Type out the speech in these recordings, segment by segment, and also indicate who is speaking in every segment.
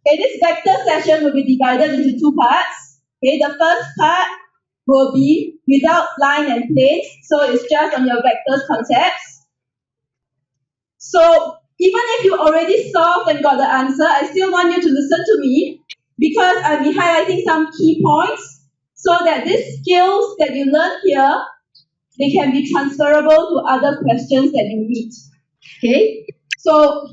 Speaker 1: Okay, this vector session will be divided into two parts. Okay, the first part will be without line and planes, so it's just on your vectors concepts. So even if you already solved and got the answer, I still want you to listen to me because I'll be highlighting some key points so that these skills that you learn here, they can be transferable to other questions that you meet. Okay, so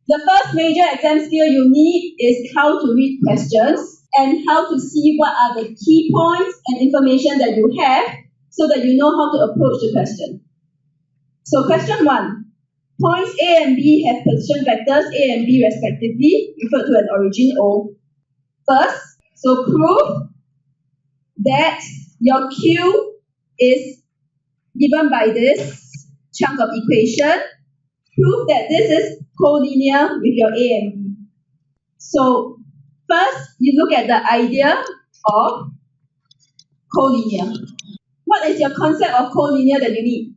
Speaker 1: the first major exam skill you need is how to read questions and how to see what are the key points and information that you have so that you know how to approach the question. So question 1. Points A and B have position vectors A and B respectively, referred to as origin O. First, so prove that your Q is given by this chunk of equation. Prove that this is collinear with your A and B. So first, you look at the idea of collinear. What is your concept of collinear that you need?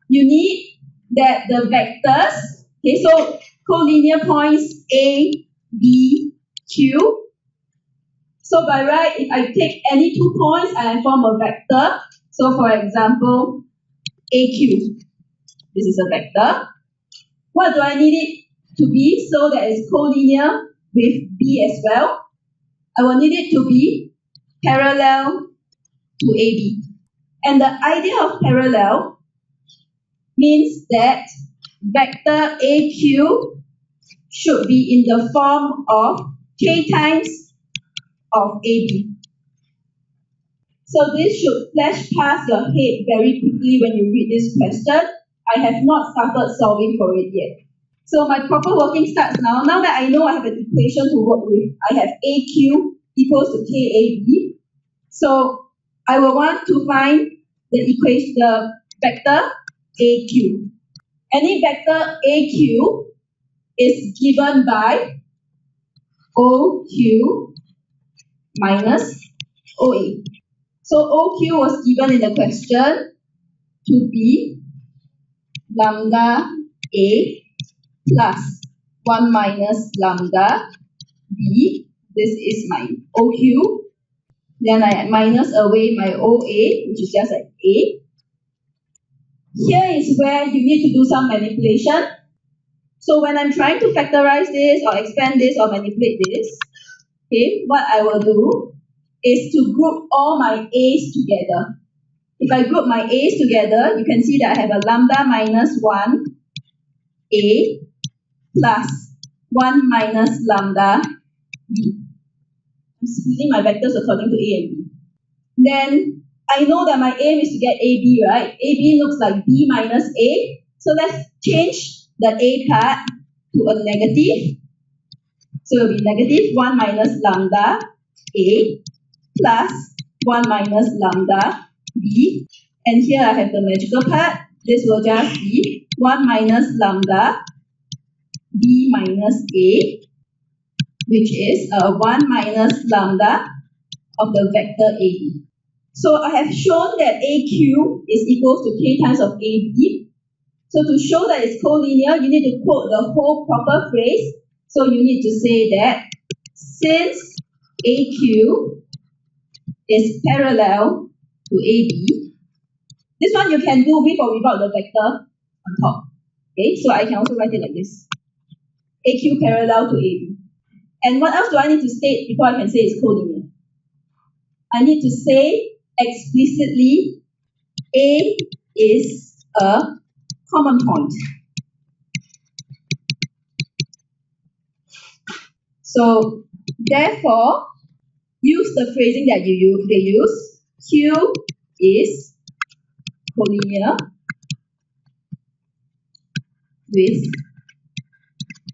Speaker 1: You need that the vectors, okay, so collinear points A, B, Q. So by right, if I take any 2 points and I form a vector, so for example, AQ, this is a vector. What do I need it to be so that it's collinear with B as well? I will need it to be parallel to AB. And the idea of parallel means that vector AQ should be in the form of K times of AB. So this should flash past your head very quickly when you read this question. I have not started solving for it yet. So my proper working starts now. Now that I know I have an equation to work with, I have AQ equals to KAB. So I will want to find the vector AQ. Any vector AQ is given by OQ minus OA. So OQ was given in the question to be lambda A plus 1 minus lambda B. This is my OQ. Then I minus away my OA, which is just like A. Here is where you need to do some manipulation. So when I'm trying to factorize this or expand this or manipulate this, okay, what I will do is to group all my A's together. If I group my A's together, you can see that I have a lambda minus 1 A plus 1 minus lambda B. I'm splitting my vectors according to A and B. Then I know that my aim is to get AB, right? AB looks like B minus A. So let's change the A part to a negative. So it will be negative 1 minus lambda A plus 1 minus lambda B. And here I have the magical part. This will just be 1 minus lambda B minus A, which is 1 minus lambda of the vector AB. So I have shown that AQ is equal to K times of AB. So to show that it's collinear, you need to quote the whole proper phrase. So you need to say that since AQ is parallel to AB, this one you can do with or without the vector on top. Okay, so I can also write it like this. AQ parallel to AB. And what else do I need to state before I can say it's collinear? I need to say explicitly A is a common point. So therefore, use the phrasing that they use. Q is collinear with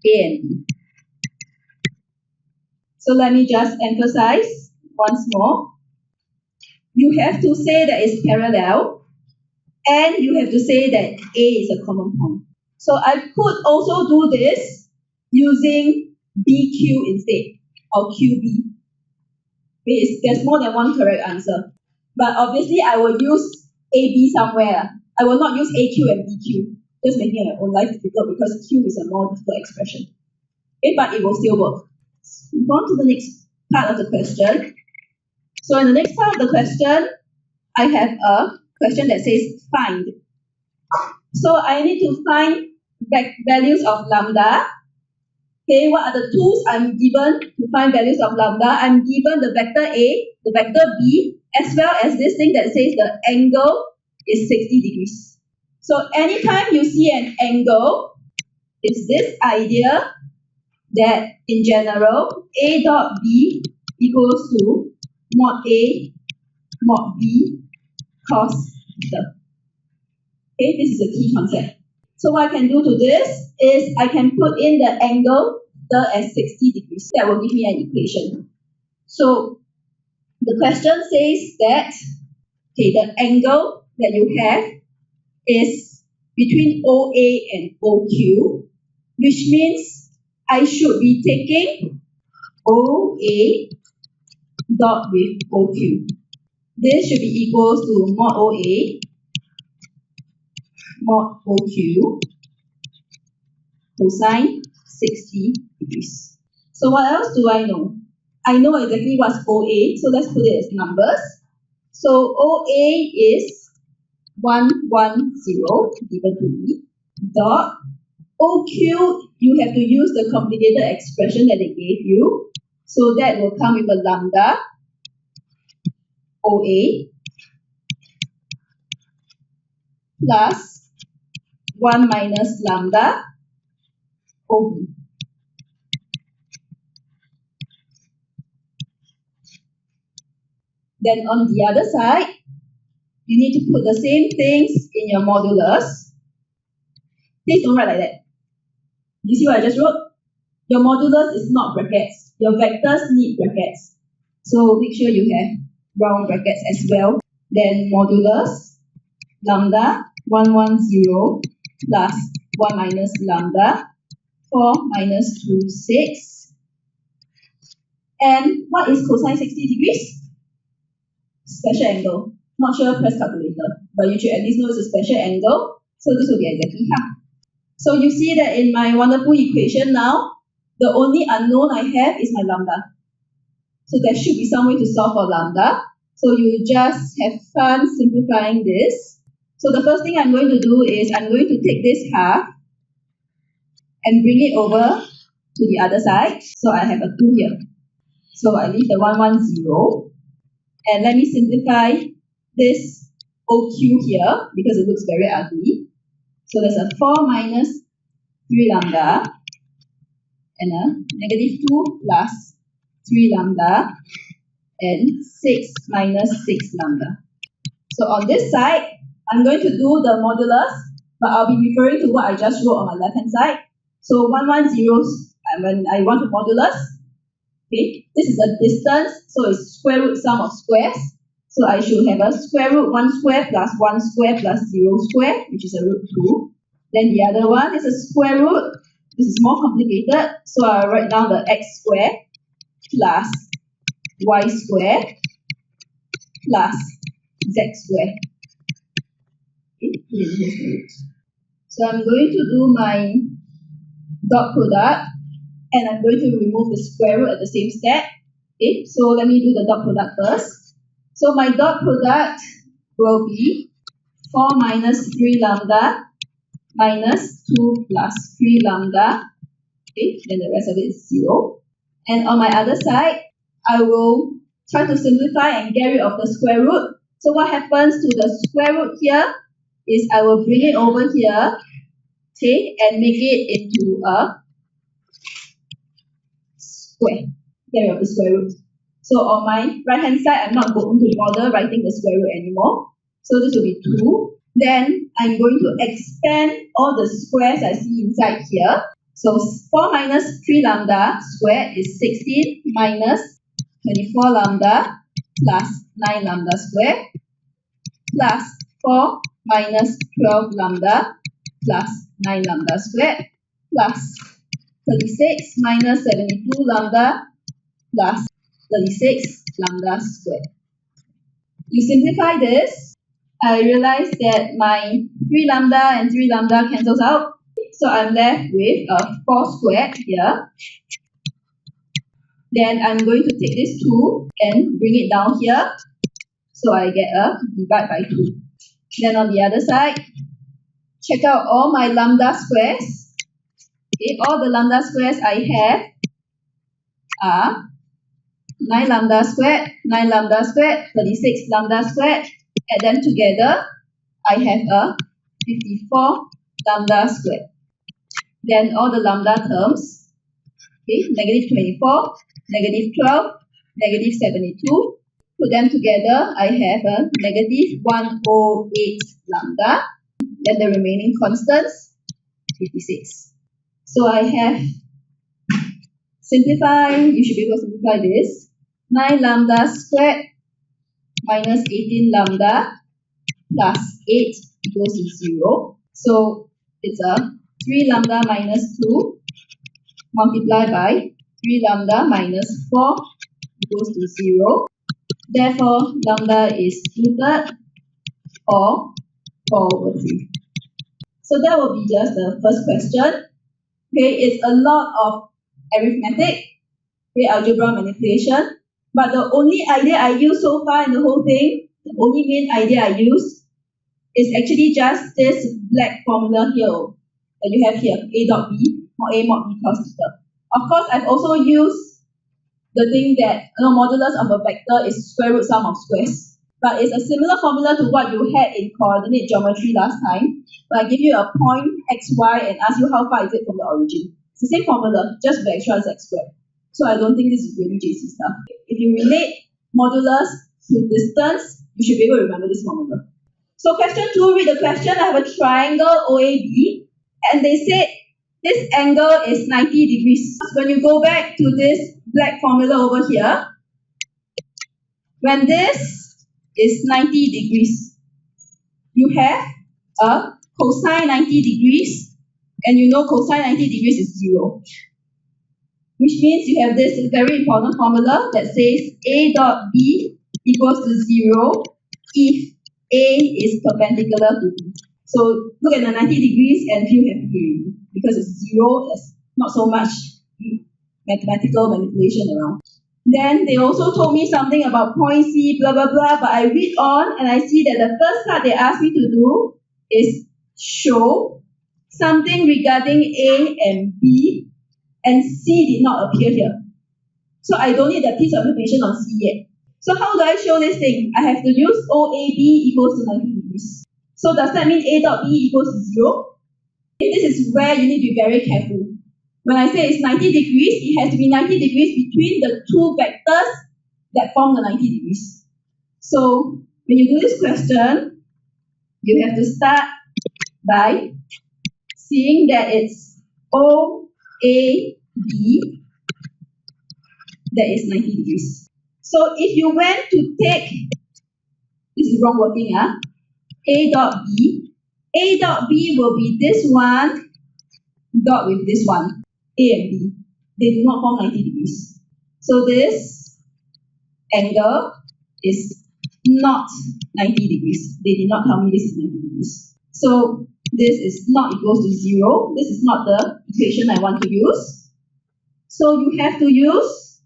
Speaker 1: A and B. So let me just emphasize once more. You have to say that it's parallel, and you have to say that A is a common point. So I could also do this using BQ instead, or QB. There's more than one correct answer. But obviously, I will use AB somewhere. I will not use AQ and BQ. Just making my own life difficult because Q is a more difficult expression. Okay, but it will still work. Move on to the next part of the question. So in the next part of the question, I have a question that says find. So I need to find values of lambda. Okay, what are the tools I'm given to find values of lambda? I'm given the vector A, the vector B, as well as this thing that says the angle is 60 degrees. So anytime you see an angle, it's this idea that in general, A dot B equals to mod A mod B cos theta. Okay, this is a key concept. So what I can do to this is I can put in the angle as 60 degrees. That will give me an equation. So the question says that the angle that you have is between OA and OQ, which means I should be taking OA dot with OQ. This should be equals to mod OA mod OQ cosine 60 degrees. So what else do I know? I know exactly what's OA, so let's put it as numbers. So OA is 110 given to me, dot OQ, you have to use the complicated expression that they gave you. So that will come with a lambda OA plus 1 minus lambda OB. Then on the other side, you need to put the same things in your modulus. Please don't write like that. You see what I just wrote? Your modulus is not brackets. Your vectors need brackets. So make sure you have round brackets as well. Then modulus lambda 110 plus 1 minus lambda 4 minus 2, 6. And what is cosine 60 degrees? Special angle. Not sure, press calculator. But you should at least know it's a special angle. So this will be exactly half. So you see that in my wonderful equation now, the only unknown I have is my lambda. So there should be some way to solve for lambda. So you just have fun simplifying this. So the first thing I'm going to do is I'm going to take this half and bring it over to the other side. So I have a 2 here. So I leave the 110. And let me simplify this OQ here because it looks very ugly. So there's a 4 minus 3 lambda and a negative 2 plus 3 lambda and 6 minus 6 lambda. So on this side, I'm going to do the modulus, but I'll be referring to what I just wrote on my left-hand side. So 110, when I want to modulus, okay, this is a distance, so it's square root sum of squares. So I should have a square root 1 square plus 1 square plus 0 square, which is a root 2. Then the other one is a square root. This is more complicated, so I'll write down the x square plus y square plus z square. Okay, so I'm going to do my dot product, and I'm going to remove the square root at the same step. Okay, so let me do the dot product first. So my dot product will be 4 minus 3 lambda minus 2 plus 3 lambda. Okay, then the rest of it is 0. And on my other side, I will try to simplify and get rid of the square root. So what happens to the square root here is I will bring it over here, okay, and make it into a square. Get rid of the square root. So on my right hand side, I'm not going to bother writing the square root anymore. So this will be 2. Then I'm going to expand all the squares I see inside here. So 4 minus 3 lambda squared is 16 minus 24 lambda plus 9 lambda squared plus 4 minus 12 lambda plus 9 lambda squared plus 36 minus 72 lambda plus 36 lambda squared. You simplify this, I realize that my 3 lambda and 3 lambda cancels out. So I'm left with a 4 squared here. Then I'm going to take this 2 and bring it down here. So I get a divide by 2. Then on the other side, check out all my lambda squares. Okay, all the lambda squares I have are 9 lambda squared, 9 lambda squared, 36 lambda squared. Add them together, I have a 54 lambda squared. Then all the lambda terms, okay, negative 24, negative 12, negative 72. Put them together, I have a negative 108 lambda. Then the remaining constants, 56. So I have, simplifying, you should be able to simplify this. 9 lambda squared minus 18 lambda plus 8 equals to 0. So it's a 3 lambda minus 2 multiplied by 3 lambda minus 4 equals to 0. Therefore, lambda is 2/3 or 4/3. So that will be just the first question. Okay, it's a lot of arithmetic, okay, algebra manipulation. But the only idea I used so far in the whole thing, the only main idea I used is actually just this black formula here that you have here, A dot B, mod A mod B cos theta. Of course, I've also used the thing that modulus of a vector is square root sum of squares. But it's a similar formula to what you had in coordinate geometry last time. But I give you a point xy and ask you how far is it from the origin. It's the same formula, just with extra z squared. So I don't think this is really JC stuff. If you relate modulus to distance, you should be able to remember this formula. So question 2, read the question. I have a triangle OAB and they said this angle is 90 degrees. When you go back to this black formula over here, when this is 90 degrees, you have a cosine 90 degrees and you know cosine 90 degrees is 0. Which means you have this very important formula that says A dot B equals to 0 if A is perpendicular to B. So look at the 90 degrees and feel happy already because it's 0, there's not so much mathematical manipulation around. Then they also told me something about point C, blah blah blah, but I read on and I see that the first part they asked me to do is show something regarding A and B, and C did not appear here. So I don't need that piece of information on C yet. So how do I show this thing? I have to use OAB equals to 90 degrees. So does that mean A dot B equals to 0? This is where you need to be very careful. When I say it's 90 degrees, it has to be 90 degrees between the two vectors that form the 90 degrees. So when you do this question, you have to start by seeing that it's OAB that is 90 degrees. So if you went to take, this is wrong working, A dot B will be this one dot with this one, A and B. They do not form 90 degrees. So this angle is not 90 degrees. They did not tell me this is 90 degrees. So this is not equals to 0. This is not the equation I want to use. So you have to use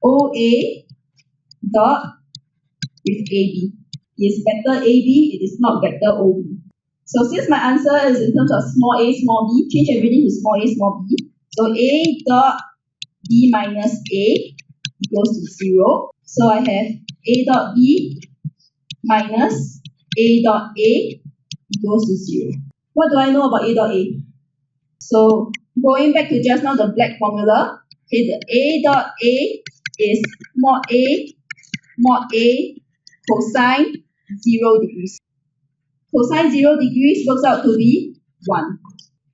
Speaker 1: OA dot with AB. It is vector AB, it is not vector OB. So since my answer is in terms of small a, small b, change everything to small a, small b. So A dot B minus A equals to 0. So I have A dot B minus A dot A equals to 0. What do I know about A dot A? So going back to just now the black formula, okay, the A dot A is mod A cosine 0 degrees. Cosine 0 degrees works out to be 1.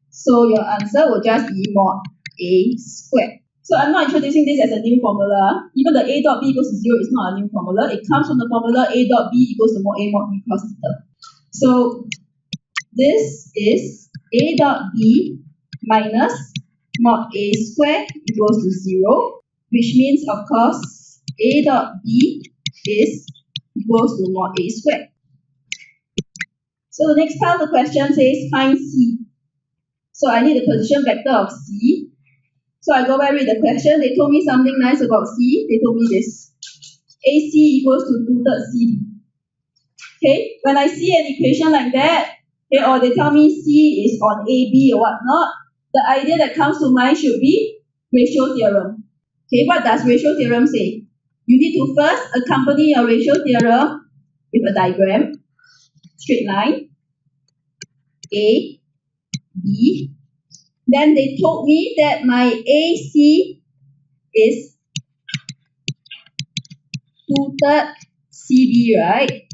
Speaker 1: So your answer will just be mod A squared. So I'm not introducing this as a new formula. Even the A dot B equals to 0 is not a new formula. It comes from the formula A dot B equals to mod A mod B cos theta. So this is A dot B minus mod A squared equals to 0, which means, of course, A dot B is equals to mod A squared. So the next part of the question says find C. So I need the position vector of C. So I go back read the question. They told me something nice about C. They told me this. AC equals to 2/3 CD. Okay, when I see an equation like that, okay, or they tell me C is on AB or whatnot, the idea that comes to mind should be ratio theorem. Okay, what does ratio theorem say? You need to first accompany your ratio theorem with a diagram, straight line, A, B. Then they told me that my AC is 2/3 CB, right?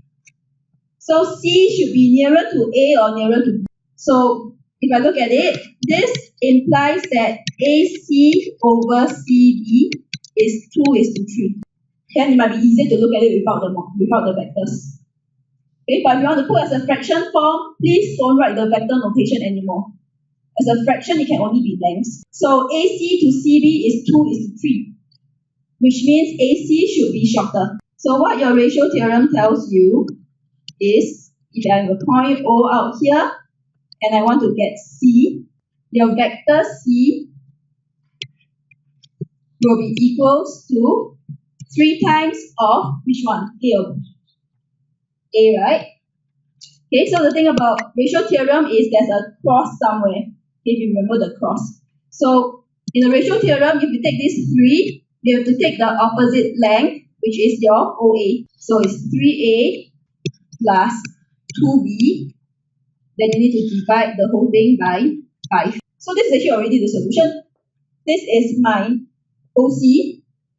Speaker 1: So C should be nearer to A or nearer to B. So if I look at it, this implies that AC over CB is 2:3. Then it might be easier to look at it without the vectors. Okay, but if you want to put as a fraction form, please don't write the vector notation anymore. As a fraction, it can only be lengths. So AC to CB is 2:3, which means AC should be shorter. So what your ratio theorem tells you is, if I have a point O out here, and I want to get C, your vector C will be equals to 3 times of which one? A or B? A, right? Okay, so the thing about ratio theorem is there's a cross somewhere, if you remember the cross. So in the ratio theorem, if you take this 3, you have to take the opposite length, which is your OA. So it's 3A plus 2B. Then you need to divide the whole thing by 5. So this is actually already the solution. This is my OC,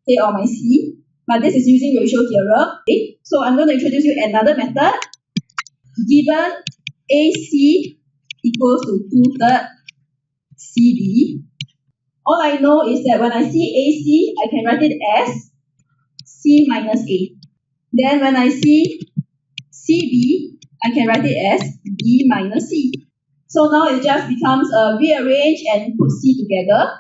Speaker 1: okay, or my C. But this is using ratio theorem. Okay? So I'm going to introduce you another method. Given AC equals to 2/3 CB, all I know is that when I see AC, I can write it as C minus A. Then when I see CB, I can write it as B minus C. So now it just becomes rearrange and put C together.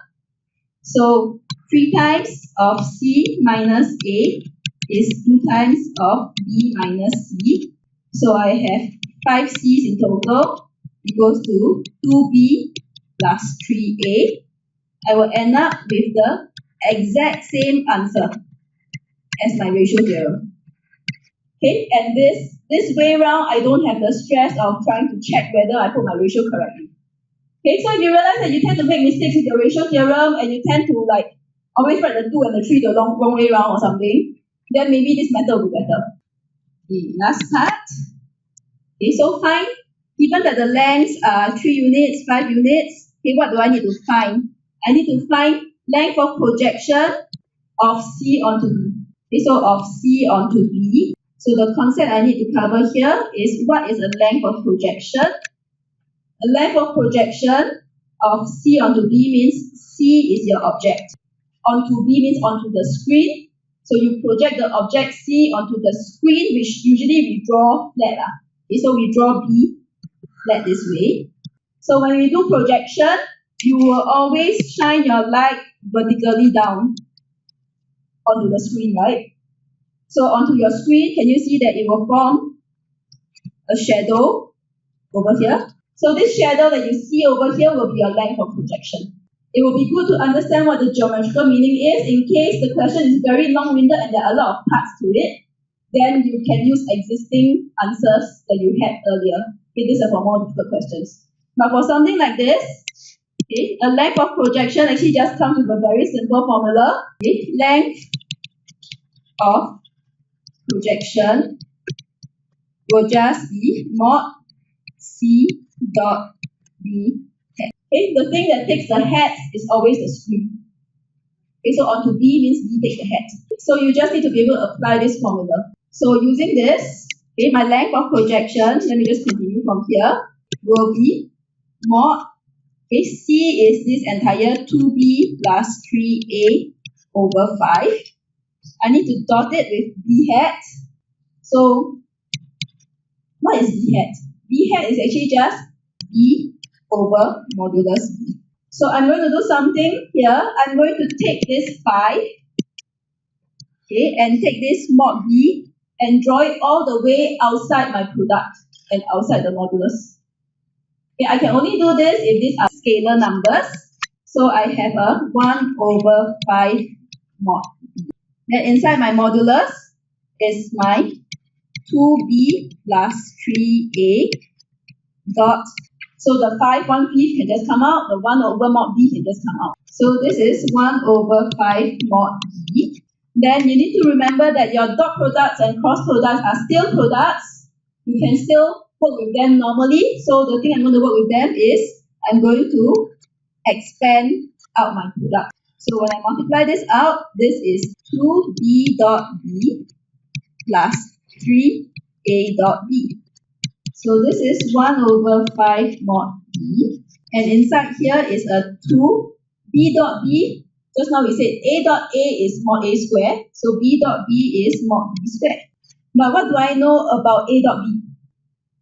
Speaker 1: So 3 times of C minus A is 2 times of B minus C. So I have 5 C's in total equals to 2B plus 3A. I will end up with the exact same answer as my ratio theorem. Okay, and this way round, I don't have the stress of trying to check whether I put my ratio correctly. Okay, so if you realize that you tend to make mistakes with your ratio theorem and you tend to always write the 2 and the 3 the wrong way round or something, then maybe this method will be better. Okay, last part. Okay, so find, given that the lengths are 3 units, 5 units, okay, what do I need to find? I need to find length of projection of C onto B. Okay, so of C onto B. So the concept I need to cover here is what is a length of projection. A length of projection of C onto B means C is your object. Onto B means onto the screen. So you project the object C onto the screen, which usually we draw flat. Okay, so we draw B flat this way. So when we do projection, you will always shine your light vertically down onto the screen, right? So onto your screen, can you see that it will form a shadow over here? So this shadow that you see over here will be your length of projection. It will be good to understand what the geometrical meaning is in case the question is very long-winded and there are a lot of parts to it. Then you can use existing answers that you had earlier. Okay, these are for more difficult questions. But for something like this, okay, a length of projection actually just comes with a very simple formula. Okay, length of projection will just be mod C dot B hat. Okay, the thing that takes the hat is always the screen. Okay, so onto B means B takes the hat. So you just need to be able to apply this formula. So using this, okay, my length of projection, let me just continue from here, will be mod, okay, C is this entire 2B plus 3A over 5. I need to dot it with B hat. So what is B hat? B hat is actually just B over modulus B. So I'm going to do something here. I'm going to take this 5, okay, and take this mod B and draw it all the way outside my product and outside the modulus. Okay, I can only do this if these are scalar numbers. So I have a 1 over 5 mod b. Then inside my modulus is my 2b plus 3a dot. So the 5 1/5 can just come out, the 1 over mod b can just come out. So this is 1 over 5 mod b. Then you need to remember that your dot products and cross products are still products. You can still work with them normally. So the thing I'm going to work with them is I'm going to expand out my product. So when I multiply this out, this is 2b dot b plus 3a dot b. So this is 1 over 5 mod b. And inside here is a 2 b dot b. Just now we said a dot a is mod a square. So b dot b is mod b square. But what do I know about a dot b?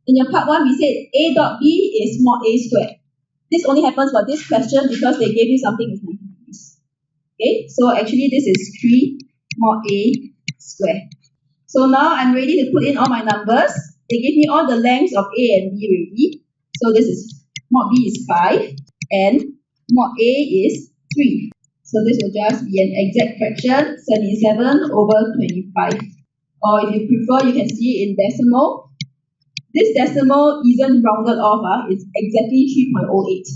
Speaker 1: In your part 1, we said a dot b is mod a square. This only happens for this question because they gave you something with 90 degrees. Okay, so actually this is 3 mod a square. So now I'm ready to put in all my numbers. They gave me all the lengths of a and b already. So this is mod b is 5 and mod a is 3. So this will just be an exact fraction, 77 over 25. Or if you prefer, you can see it in decimal. This decimal isn't rounded off, it's exactly 3.08.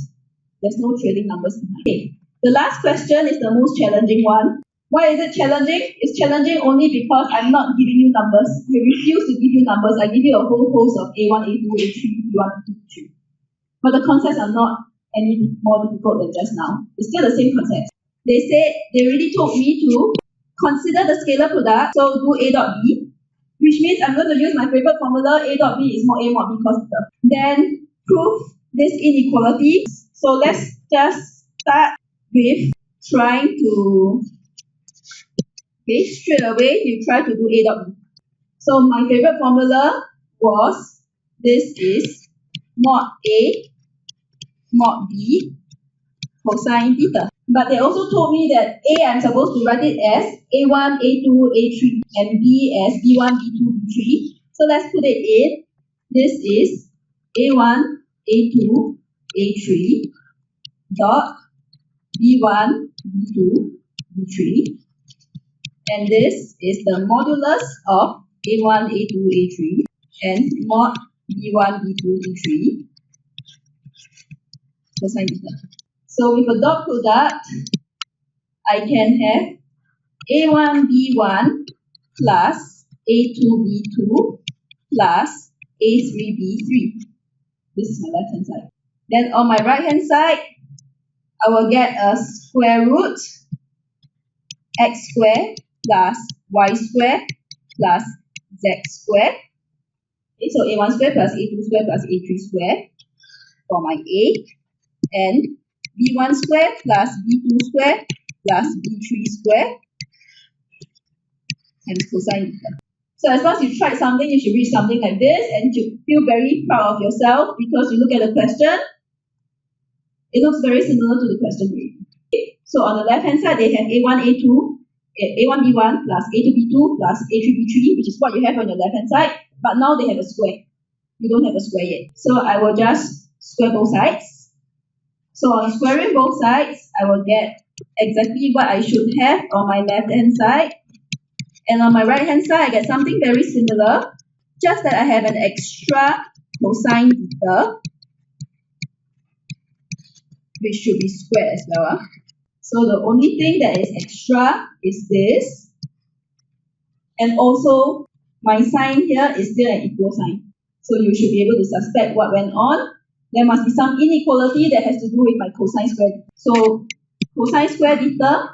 Speaker 1: There's no trailing numbers behind. Okay. The last question is the most challenging one. Why is it challenging? It's challenging only because I'm not giving you numbers. I refuse to give you numbers. I give you a whole host of A1, A2, A3, B1, B2, B3. But the concepts are not any more difficult than just now. It's still the same concept. They said they really told me to consider the scalar product, so do a dot b, which means I'm going to use my favorite formula, a dot b is mod a mod b cos theta. Then prove this inequality. So let's just start with trying to, okay, straight away you try to do a dot b. So my favorite formula was, this is mod a mod b cosine theta. But they also told me that A, I'm supposed to write it as A1, A2, A3, and B as B1, B2, B3. So let's put it in. This is A1, A2, A3 dot B1, B2, B3. And this is the modulus of A1, A2, A3 and mod B1, B2, B3 cosine theta. So with a dot product, I can have A1B1 plus A2B2 plus A3B3. This is my left hand side. Then on my right hand side, I will get a square root x squared plus y squared plus z squared. Okay, so A1 squared plus A2 squared plus A3 squared for my A. And B1 squared plus B2 squared plus B3 squared and cosine theta. So as long as you tried something, you should reach something like this and you feel very proud of yourself because you look at the question, it looks very similar to the question already. Okay. So on the left hand side, they have A1, A2, A1B1 plus A2B2 plus A3B3, which is what you have on your left hand side, but now they have a square. You don't have a square yet. So I will just square both sides. So on squaring both sides, I will get exactly what I should have on my left hand side. And on my right hand side, I get something very similar, just that I have an extra cosine theta, which should be squared as well. So the only thing that is extra is this. And also, my sign here is still an equal sign. So you should be able to suspect what went on. There must be some inequality that has to do with my cosine squared. So cosine squared theta,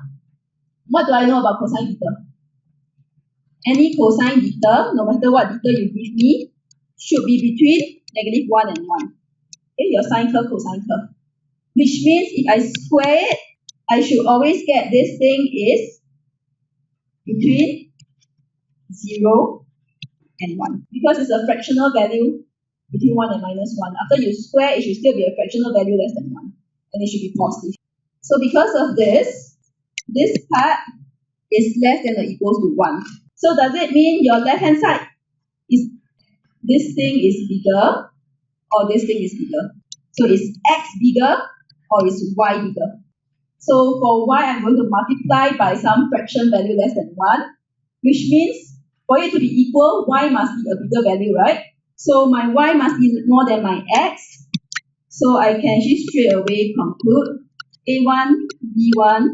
Speaker 1: what do I know about cosine theta? Any cosine theta, no matter what theta you give me, should be between -1 and 1. Okay, your sine curve, cosine curve. Which means if I square it, I should always get this thing is between 0 and 1. Because it's a fractional value between 1 and -1. After you square, it should still be a fractional value less than 1. And it should be positive. So because of this part is less than or equals to 1. So does it mean your left hand side is, this thing is bigger or this thing is bigger? So is x bigger or is y bigger? So for y, I'm going to multiply by some fraction value less than 1, which means for it to be equal, y must be a bigger value, right? So my y must be more than my x. So I can actually straight away conclude a1 b1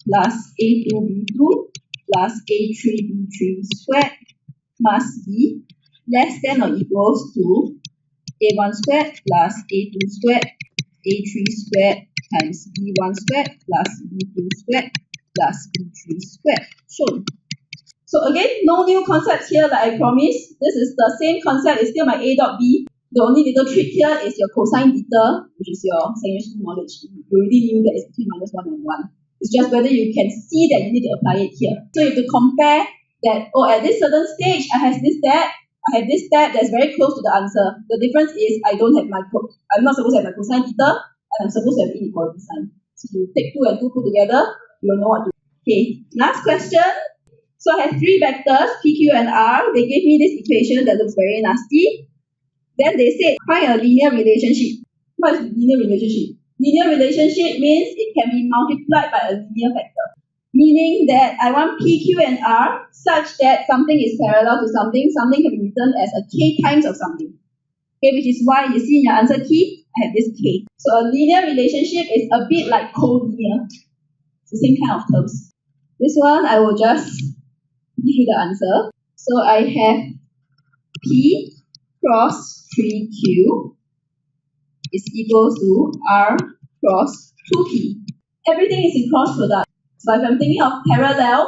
Speaker 1: plus a2 b2 plus a3 b3 squared must be less than or equals to a1 squared plus a2 squared a3 squared times b1 squared plus b2 squared plus b3 squared. Shown. So again, no new concepts here like I promised. This is the same concept, it's still my a dot b. The only little trick here is your cosine beta, which is your secondary school knowledge. You already knew that it's between -1 and 1. It's just whether you can see that you need to apply it here. So you have to compare that, oh, at this certain stage, I have this step that's very close to the answer. The difference is I'm not supposed to have my cosine beta, and I'm supposed to have inequality sign. So you take 2 and 2 put together, you will know what to do. Okay, last question. So I have 3 vectors, P, Q, and R. They gave me this equation that looks very nasty. Then they said, find a linear relationship. What is linear relationship? Linear relationship means it can be multiplied by a linear factor. Meaning that I want P, Q, and R such that something is parallel to something. Something can be written as a K times of something. Okay, which is why you see in your answer key, I have this K. So a linear relationship is a bit like collinear. It's the same kind of terms. This one, I will just give you the answer. So I have P cross 3Q is equal to R cross 2P. Everything is in cross product. So if I'm thinking of parallel,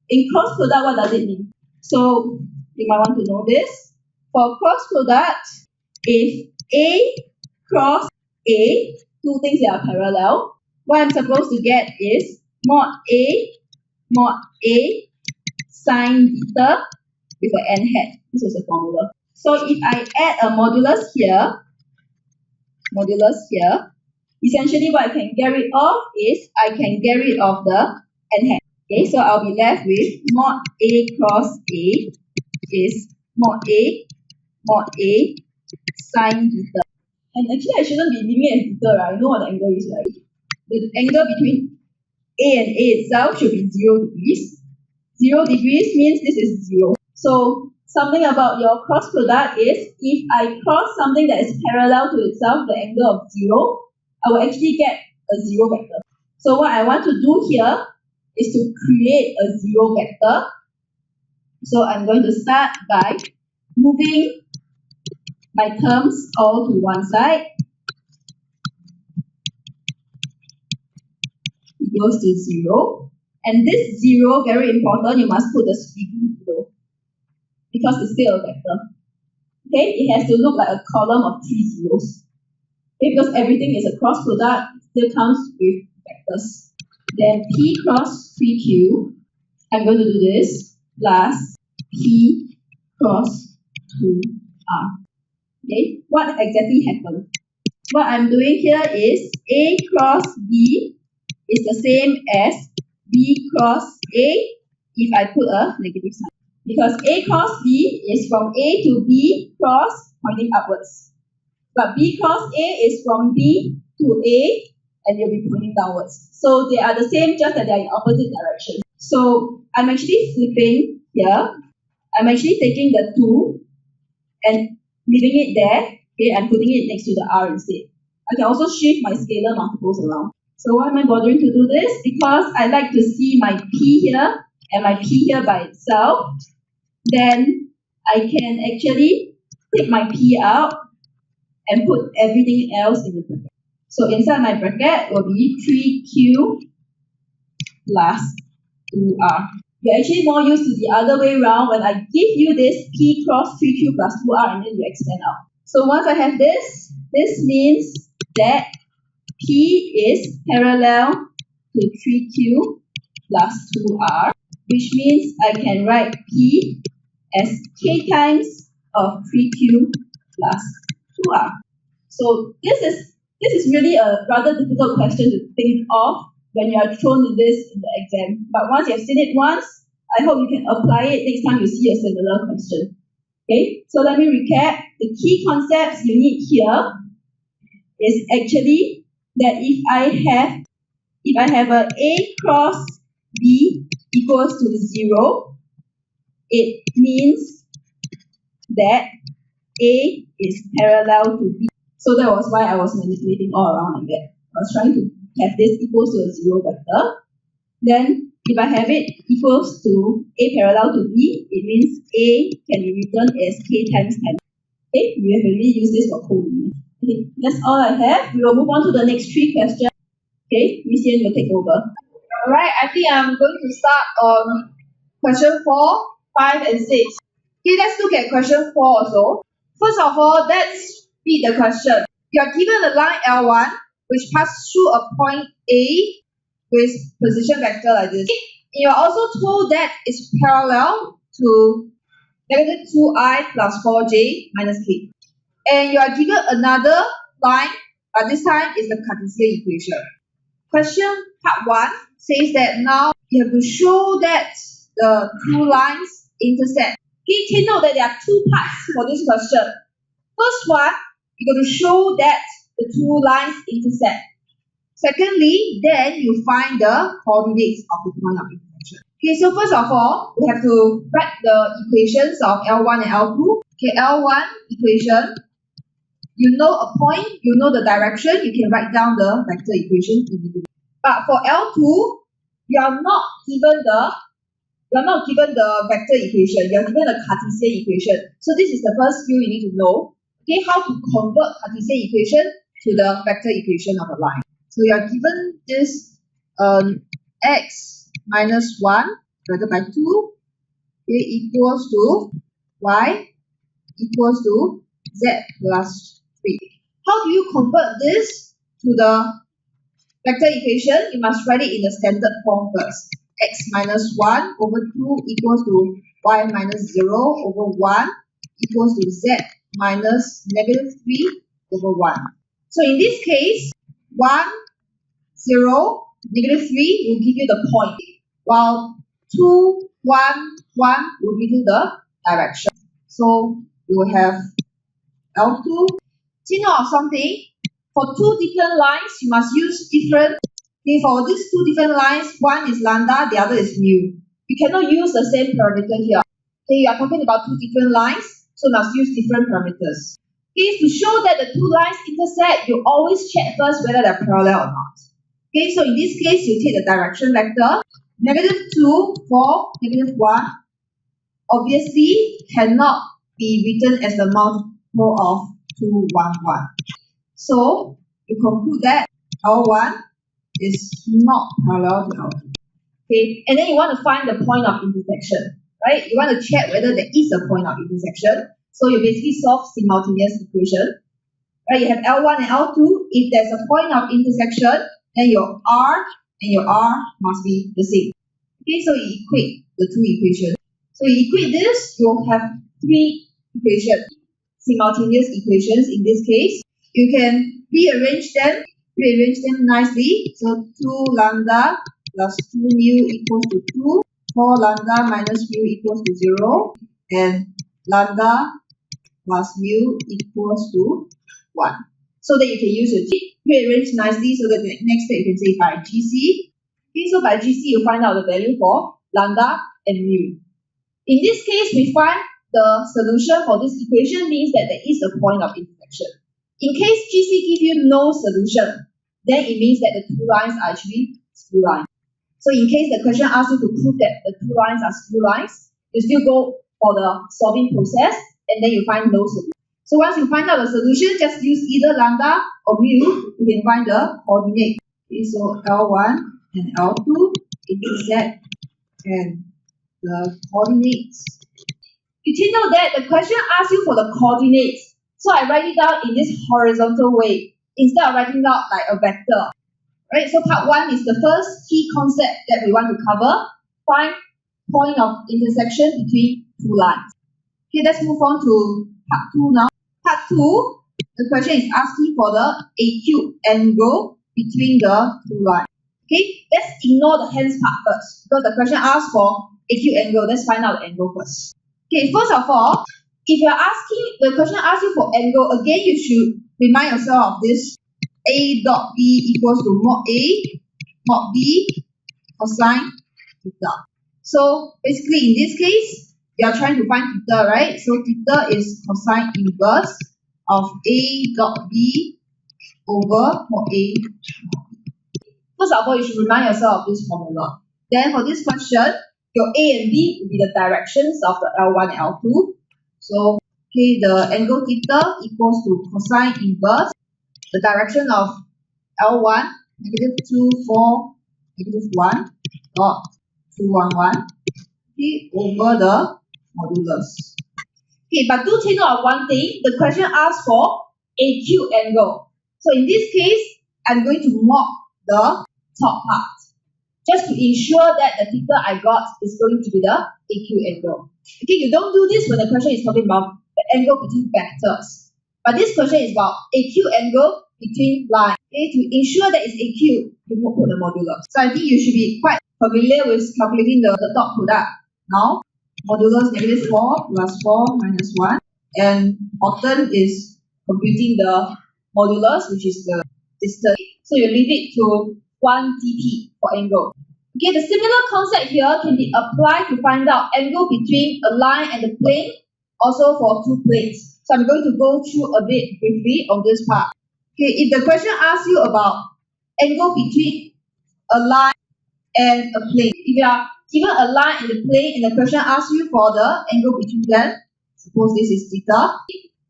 Speaker 1: in cross product, what does it mean? So you might want to know this. For cross product, if A cross A, two things that are parallel, what I'm supposed to get is mod A sine beta with an n hat. This was a formula. So if I add a modulus here, essentially what I can get rid of is I can get rid of the n hat. Okay, so I'll be left with mod A cross A is mod A sine beta. And actually I shouldn't be leaving it as beta, right? You know what the angle is, right? The angle between A and A itself should be 0 degrees. 0 degrees means this is 0. So something about your cross product is if I cross something that is parallel to itself, the angle of 0, I will actually get a 0 vector. So what I want to do here is to create a 0 vector. So I'm going to start by moving my terms all to one side. It goes to 0. And this 0, very important, you must put the squiggly below, because it's still a vector. Okay, it has to look like a column of 3 zeros. Okay, because everything is a cross product, it still comes with vectors. Then P cross 3Q, I'm going to do this, plus P cross 2R. Okay, what exactly happened? What I'm doing here is A cross B is the same as B cross A if I put a negative sign. Because A cross B is from A to B cross pointing upwards. But B cross A is from B to A and they'll be pointing downwards. So they are the same, just that they are in opposite direction. So I'm actually flipping here. I'm actually taking the 2 and leaving it there. Okay, I'm putting it next to the R instead. I can also shift my scalar multiples around. So why am I bothering to do this? Because I like to see my P here and my P here by itself. Then I can actually take my P out and put everything else in the bracket. So inside my bracket will be 3Q plus 2R. You're actually more used to the other way around when I give you this P cross 3Q plus 2R and then you expand out. So once I have this means that P is parallel to 3Q plus 2R, which means I can write P as K times of 3Q plus 2R. So this is really a rather difficult question to think of when you are thrown in this in the exam. But once you have seen it once, I hope you can apply it next time you see a similar question. Okay, so let me recap. The key concepts you need here is actually that if I have a A cross B equals to 0, it means that A is parallel to B. So that was why I was manipulating all around like that. I was trying to have this equals to a 0 vector. Then if I have it equals to A parallel to B, it means A can be written as K times tangent. Okay, we have already used this for colinear. Okay, that's all I have. We will move on to the next 3 questions. Okay, Miss Yen will take over.
Speaker 2: Alright, I think I'm going to start on question 4, 5, and 6. Okay, let's look at question 4 also. First of all, let's read the question. You are given a line L1 which passes through a point A with position vector like this. You are also told that it's parallel to negative 2i plus 4j minus k. And you are given another line, but this time is the Cartesian equation. Question part 1 says that now you have to show that the two lines intersect. Okay, take note that there are 2 parts for this question. First one, you're going to show that the 2 lines intersect. Secondly, then you find the coordinates of the point of intersection. Okay, so first of all, we have to write the equations of L1 and L2. Okay, L1 equation, you know a point, you know the direction, you can write down the vector equation immediately. But for L2, you are not given the vector equation, you are given a Cartesian equation. So this is the first skill you need to know. Okay, how to convert Cartesian equation to the vector equation of a line. So you are given this x minus 1 divided by 2 equals to y equals to z plus 3. How do you convert this to the vector equation? You must write it in the standard form first. X minus 1 over 2 equals to y minus 0 over 1 equals to z minus negative 3 over 1. So in this case, 1, 0, negative 3 will give you the point, while 2, 1, 1 will give you the direction. So you will have L2. Take note of something. For 2 different lines, you must use different. Okay, for these 2 different lines, one is lambda, the other is mu. You cannot use the same parameter here. Okay, you are talking about 2 different lines, so you must use different parameters. Okay, to show that the 2 lines intersect, you always check first whether they're parallel or not. Okay, so in this case, you take the direction vector. Negative 2 for negative 1 obviously cannot be written as the multiple of 2, 1, 1. So you conclude that L1 is not parallel to L2. Okay, and then you want to find the point of intersection, right? You want to check whether there is a point of intersection. So you basically solve simultaneous equation. Right? You have L1 and L2. If there's a point of intersection, then your R and your R must be the same. Okay, so you equate the 2 equations. So you equate this, you'll have 3 equations, simultaneous equations in this case. You can rearrange them nicely. So 2 lambda plus 2 mu equals to 2, 4 lambda minus mu equals to 0, and lambda plus mu equals to 1. So that you can use your G, rearrange nicely so that the next step you can say by GC. Okay, so by GC you find out the value for lambda and mu. In this case, we find the solution for this equation means that there is a point of intersection. In case GC gives you no solution, then it means that the 2 lines are actually skew lines. So in case the question asks you to prove that the 2 lines are skew lines, you still go for the solving process and then you find no solution. So once you find out the solution, just use either lambda or mu, you can find the coordinate. Okay, so L1 and L2 intersect and the coordinates. You take note that the question asks you for the coordinates. So I write it down in this horizontal way instead of writing down like a vector. Right? So part 1 is the first key concept that we want to cover. Find point of intersection between 2 lines. Okay, let's move on to part 2 now. Part 2, the question is asking for the acute angle between the 2 lines. Okay, let's ignore the hence part first because the question asks for acute angle. Let's find out the angle first. Okay, first of all, if you're asking, the question asks you for angle, again you should remind yourself of this. A dot B equals to mod A mod B cosine theta. So basically in this case, you are trying to find theta, right? So theta is cosine inverse of A dot B over mod A. First of all, you should remind yourself of this formula. Then for this question, your A and B will be the directions of the L1 and L2. So okay, the angle theta equals to cosine inverse the direction of L1 -2, 4, -1 dot 2, 1, 1 okay, over the modulus. Okay, but do take note of one thing. The question asks for acute angle. So in this case, I'm going to mod the top part, just to ensure that the theta I got is going to be the acute angle. Okay, you don't do this when the question is talking about the angle between vectors. But this question is about acute angle between lines. Okay, to ensure that it's acute, you put the modulus. So I think you should be quite familiar with calculating the dot product. Now, modulus -4 plus 4 minus 1. And Horton is computing the modulus, which is the distance. So you leave it to 1 dp for angle. Okay, the similar concept here can be applied to find out angle between a line and a plane, also for two planes. So I'm going to go through a bit briefly on this part. Okay, if the question asks you about angle between a line and a plane, if you are given a line and a plane and the question asks you for the angle between them, suppose this is theta.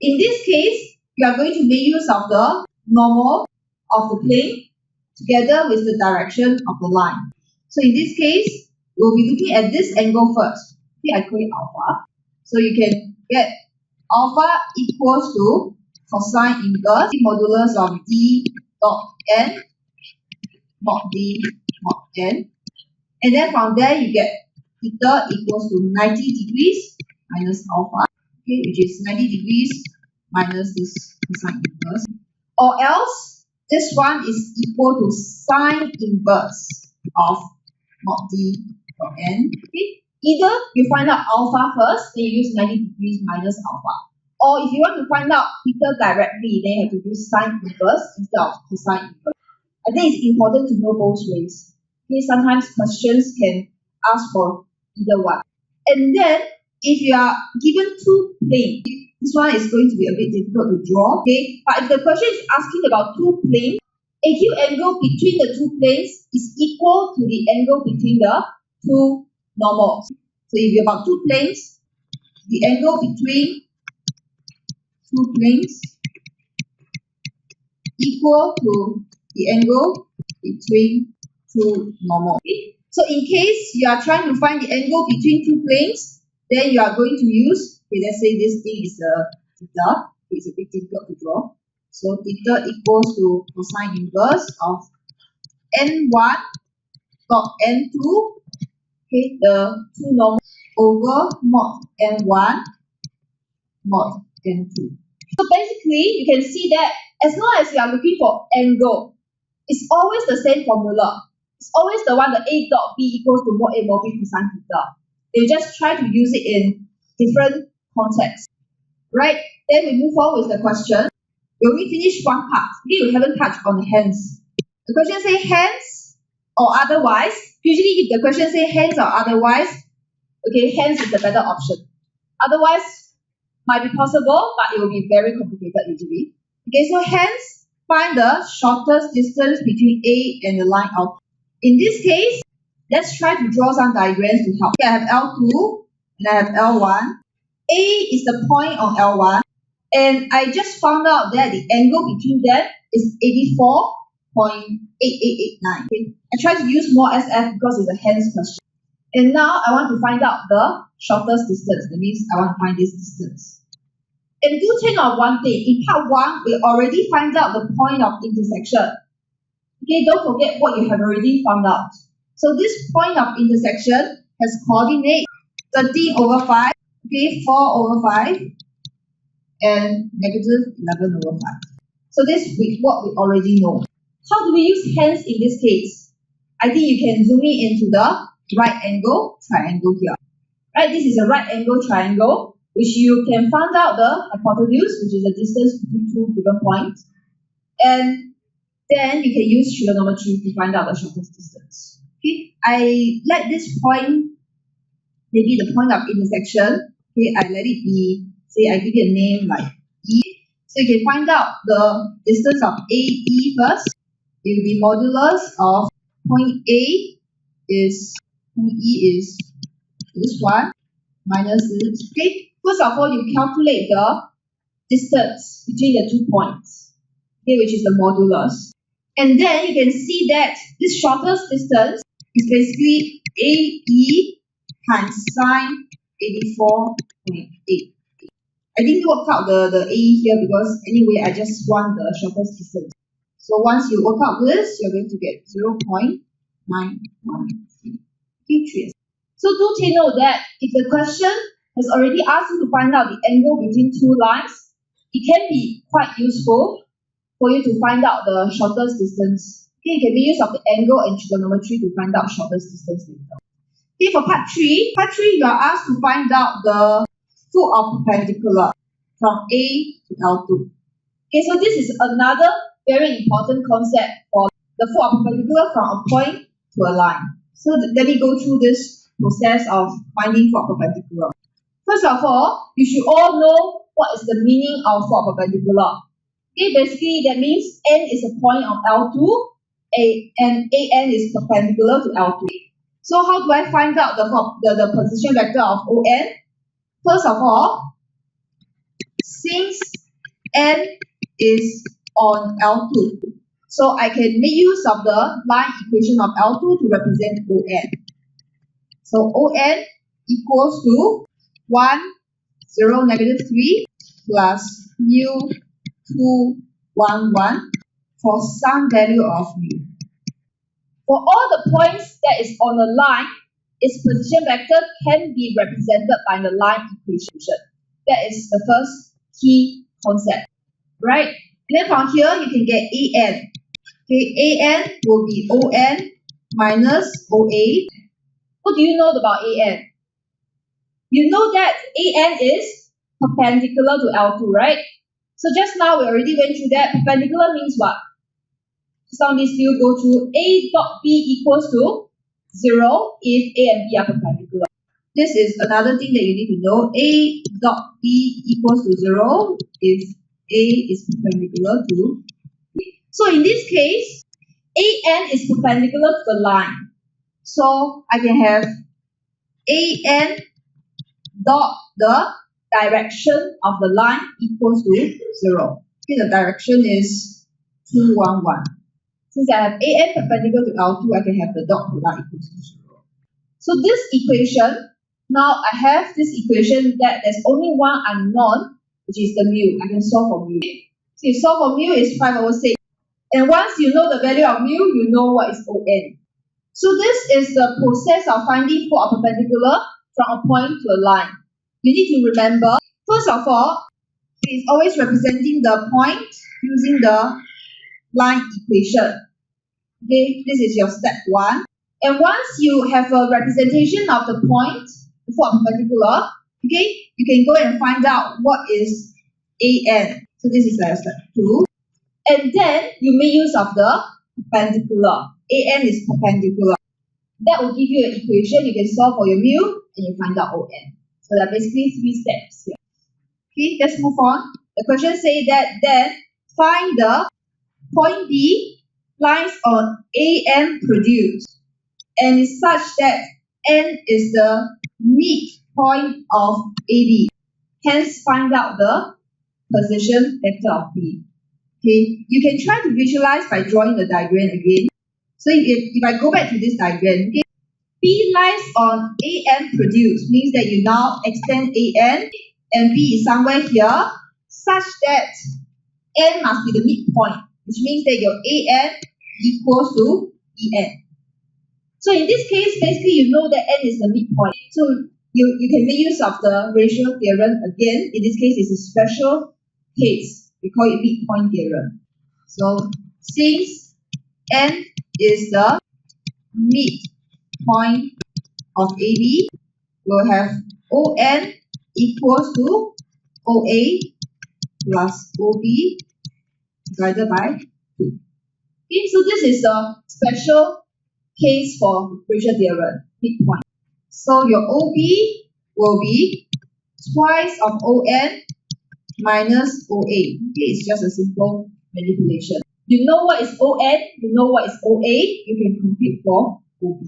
Speaker 2: In this case, you are going to make use of the normal of the plane together with the direction of the line. So in this case, we'll be looking at this angle first. Okay, I call it alpha. So you can get alpha equals to cosine inverse modulus of d dot n mod d mod n. And then from there you get theta equals to 90 degrees minus alpha, okay, which is 90 degrees minus this cosine inverse. Or else, this one is equal to sine inverse of mod d dot n. Okay? Either you find out alpha first, then you use 90 degrees minus alpha. Or if you want to find out theta directly, then you have to use sine inverse instead of cosine inverse. I think it's important to know both ways. Okay, sometimes questions can ask for either one. And then, if you are given two planes, this one is going to be a bit difficult to draw. Okay, but if the question is asking about two planes, acute angle between the two planes is equal to the angle between the two normals. So if you have about two planes, the angle between two planes equal to the angle between two normals. Okay? So in case you are trying to find the angle between two planes, then you are going to use, okay, let's say this thing is the theta. It's a bit difficult to draw. So theta equals to cosine inverse of n1 dot n2, okay, the two normals over mod n1 mod n2. So basically, you can see that as long as you are looking for angle, it's always the same formula. It's always the one, the A dot B equals to mod A mod B cosine theta. You just try to use it in different contexts. Right? Then we move on with the question. We only finished one part. Okay, we haven't touched on the hence. The question say hence or otherwise. Usually if the question say hence or otherwise, okay, hence is the better option. Otherwise, might be possible, but it will be very complicated usually. Okay, so hence, find the shortest distance between A and the line of. In this case, let's try to draw some diagrams to help. Okay, I have L2 and I have L1. A is the point on L1, and I just found out that the angle between them is 84.8889. Okay, I try to use more SF because it's a hence question. And now I want to find out the shortest distance. That means I want to find this distance. And do take note of one thing. In part 1, we already find out the point of intersection. Okay, don't forget what you have already found out. So this point of intersection has coordinate 13 over 5, okay, 4 over 5, and negative 11 over 5. So this is what we already know. How do we use hence in this case? I think you can zoom in into the right angle triangle here. Right, this is a right angle triangle, which you can find out the hypotenuse, which is the distance between two given points. And then you can use trigonometry to find out the shortest distance. Okay, I let this point, maybe the point of intersection, okay, I let it be, say I give it a name like E. So you can find out the distance of AE first. It will be modulus of point A is, point E is this one, minus this. Okay, first of all, you calculate the distance between the 2 points, okay, which is the modulus. And then you can see that this shortest distance is basically AE times sine 84.8. I didn't work out the AE here because anyway, I just want the shortest distance. So once you work out this, you're going to get 0.913. Okay, so do take note that if the question has already asked you to find out the angle between two lines, it can be quite useful for you to find out the shortest distance. Okay, you can make use of the angle and trigonometry to find out shortest distance later. Okay, for part 3, you are asked to find out the foot of perpendicular from A to L2. Okay, so this is another very important concept for the foot of perpendicular from a point to a line. So let me go through this process of finding foot of perpendicular. First of all, you should all know what is the meaning of foot of perpendicular. Okay, basically that means N is a point of L2 and AN is perpendicular to L2. So how do I find out the position vector of ON? First of all, since N is on L2, so I can make use of the line equation of L2 to represent ON. So ON equals to 1, 0, negative 3 plus mu 2, 1, 1 for some value of mu. For all the points that is on a line, its position vector can be represented by the line equation. That is the first key concept, right? And then from here, you can get AN. Okay, AN will be ON minus OA. What do you know about AN? You know that AN is perpendicular to L2, right? So just now we already went through that. Perpendicular means what? Some of these still go through A dot B equals to 0 if A and B are perpendicular. This is another thing that you need to know. A dot B equals to 0 if A is perpendicular to B. So in this case, AN is perpendicular to the line. So I can have AN dot the direction of the line equals to 0. Okay, the direction is 2, 1, 1. Since I have AN perpendicular to L2, I can have the dot product equals to 0. So this equation, now I have this equation that there's only one unknown, which is the mu. I can solve for mu. So you solve for mu is 5 over 6. And once you know the value of mu, you know what is ON. So this is the process of finding foot of perpendicular from a point to a line. You need to remember, first of all, it is always representing the point using the line equation. Okay, this is your step 1. And once you have a representation of the point, the foot of perpendicular, okay, you can go and find out what is AN. So this is like step 2. And then you make use of the perpendicular. AN is perpendicular. That will give you an equation. You can solve for your mu and you find out ON. So there are basically 3 steps here. Okay, let's move on. The question says that then find the point D lies on AN produced and is such that N is the midpoint of AB. Hence, find out the position vector of B. Okay, you can try to visualize by drawing the diagram again. So if I go back to this diagram, okay, B lies on AN produced means that you now extend AN and B is somewhere here such that N must be the midpoint, which means that your AN equals to EN. So in this case, basically you know that N is the midpoint. So you can make use of the ratio theorem again. In this case, it's a special case. We call it midpoint theorem. So since N is the midpoint of AB, we'll have ON equals to OA plus OB divided by 2. Okay, so this is a special case for ratio theorem, midpoint. So your OB will be twice of ON minus OA. Okay, it's just a simple manipulation. You know what is ON, you know what is OA, you can compute for OB.